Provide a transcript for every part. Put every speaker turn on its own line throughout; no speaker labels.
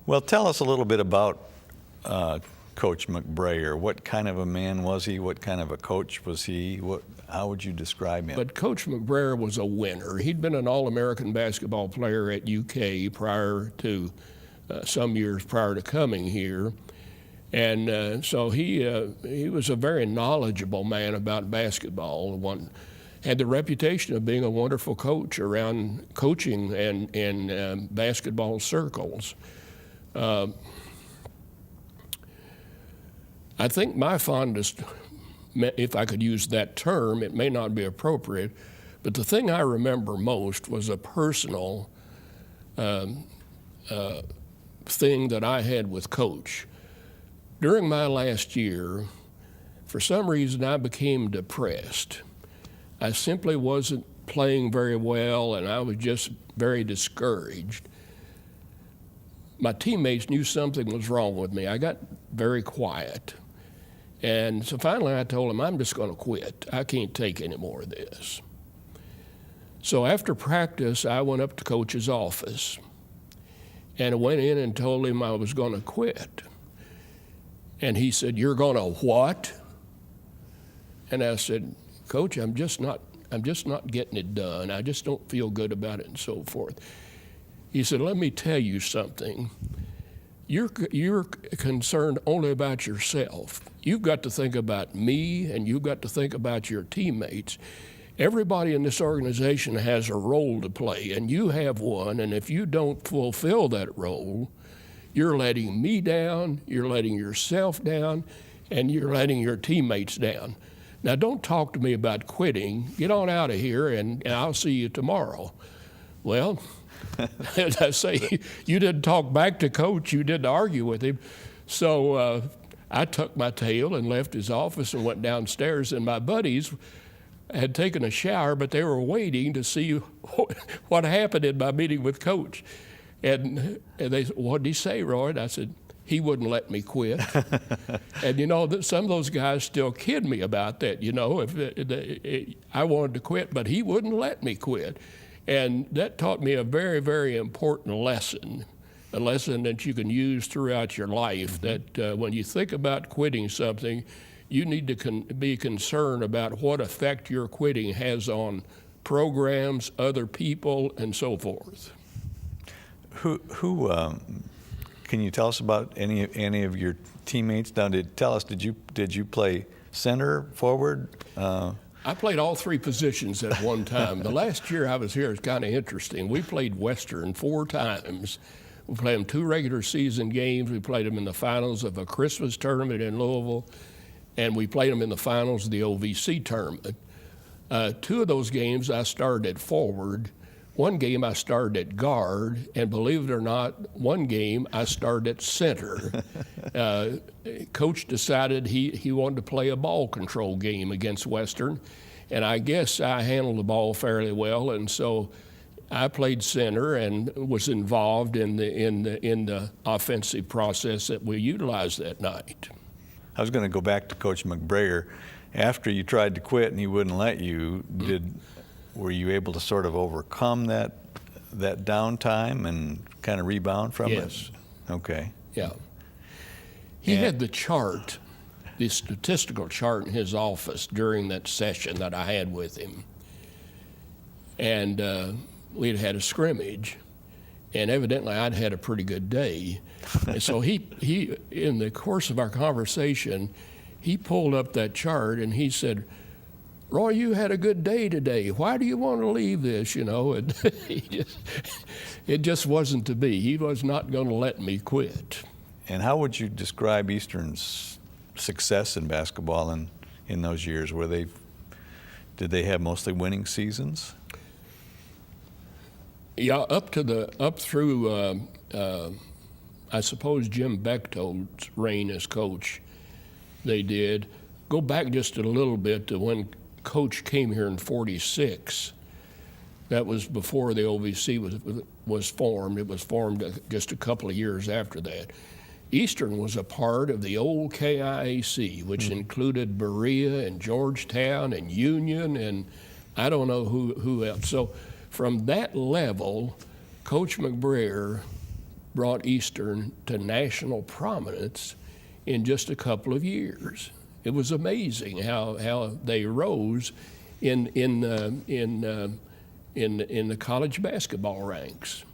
Well, tell us a little bit about Coach McBrayer. What kind of a man was he? What kind of a coach was he? How would you describe him?
But Coach McBrayer was a winner. He'd been an All-American basketball player at UK prior to some years prior to coming here. And so he was a very knowledgeable man about basketball. Had the reputation of being a wonderful coach around coaching and in basketball circles. I think my fondest, if I could use that term, it may not be appropriate, but the thing I remember most was a personal thing that I had with Coach. During my last year, for some reason I became depressed. I simply wasn't playing very well, and I was just very discouraged. My teammates knew something was wrong with me. I got very quiet. And so finally I told them, I'm just going to quit. I can't take any more of this. So after practice, I went up to Coach's office, and I went in and told him I was going to quit. And he said, "You're going to what?" And I said, "Coach, I'm just not getting it done. I just don't feel good about it," and so forth. He said, "Let me tell you something. You're concerned only about yourself. You've got to think about me, and you've got to think about your teammates. Everybody in this organization has a role to play, and you have one, and if you don't fulfill that role, you're letting me down, you're letting yourself down, and you're letting your teammates down. Now, don't talk to me about quitting. Get on out of here, and I'll see you tomorrow." Well, as I say, you didn't talk back to Coach, you didn't argue with him. So I tucked my tail and left his office and went downstairs, and my buddies had taken a shower, but they were waiting to see what happened in my meeting with Coach. And they said, "What did he say, Roy?" And I said, "He wouldn't let me quit." And you know, some of those guys still kid me about that. You know, I wanted to quit, but he wouldn't let me quit. And that taught me a very, very important lesson, a lesson that you can use throughout your life, that when you think about quitting something, you need to be concerned about what effect your quitting has on programs, other people, and so forth.
Who can you tell us about any of your teammates? Now, did you play center, forward?
I played all three positions at one time. The last year I was here is kind of interesting. We played Western 4 times. We played them 2 regular season games. We played them in the finals of a Christmas tournament in Louisville, and we played them in the finals of the OVC tournament. 2 of those games I started at forward. One game I started at guard, and believe it or not, one game I started at center. Coach decided he wanted to play a ball control game against Western, and I guess I handled the ball fairly well, and so I played center and was involved in the offensive process that we utilized that night.
I was going to go back to Coach McBrayer. After you tried to quit and he wouldn't let you, were you able to sort of overcome that downtime and kind of rebound from it?
Yes.
Okay.
Yeah. He had the chart, the statistical chart in his office during that session that I had with him. And we'd had a scrimmage, and evidently I'd had a pretty good day. And so he, in the course of our conversation, he pulled up that chart and he said, "Roy, you had a good day today. Why do you want to leave this?" You know, and it just wasn't to be. He was not going to let me quit.
And how would you describe Eastern's success in basketball in those years? Did they have mostly winning seasons?
Yeah, up through I suppose Jim Bechtold's reign as coach, they did. Go back just a little bit to when Coach came here in '46. That was before the OVC was formed. It was formed just a couple of years after that. Eastern was a part of the old KIAC, which included Berea and Georgetown and Union and I don't know who else. So from that level, Coach McBrayer brought Eastern to national prominence in just a couple of years. It was amazing how they rose in the college basketball ranks.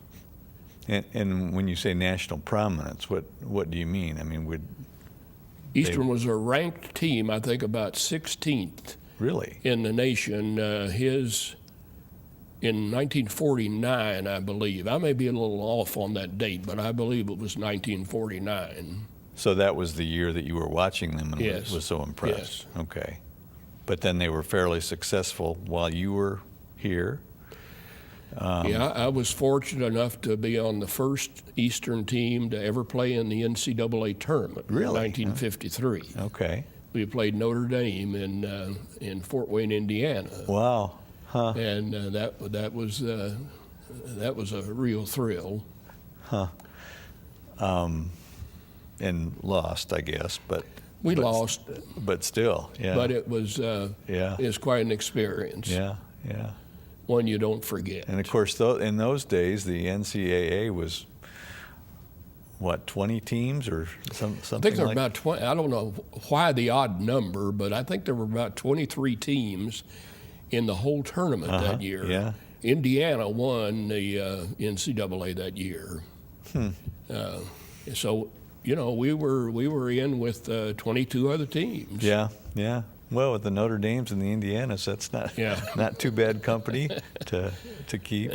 And when you say national prominence, what do you mean? I mean,
Eastern was a ranked team, I think about 16th
really
in the nation. In 1949, I believe. I may be a little off on that date, but I believe it was 1949.
So that was the year that you were watching them and
Yes.
was so impressed.
Yes.
Okay. But then they were fairly successful while you were here.
Yeah, I was fortunate enough to be on the first Eastern team to ever play in the NCAA tournament
Really?
in 1953.
Okay.
We played Notre Dame in Fort Wayne, Indiana.
Wow. Huh.
And that was a real thrill.
And lost, I guess, but
We lost,
but still, yeah.
but it was quite an experience.
Yeah, yeah.
One you don't forget.
And of course, in those days, the NCAA was what, 20 teams or something?
I think there were
like
about 20. I don't know why the odd number, but I think there were about 23 teams in the whole tournament that year.
Yeah.
Indiana won the NCAA that year. So, you know, we were in with 22 other teams.
Yeah, yeah. Well, with the Notre Dames and the Indianas, that's not too bad company to keep.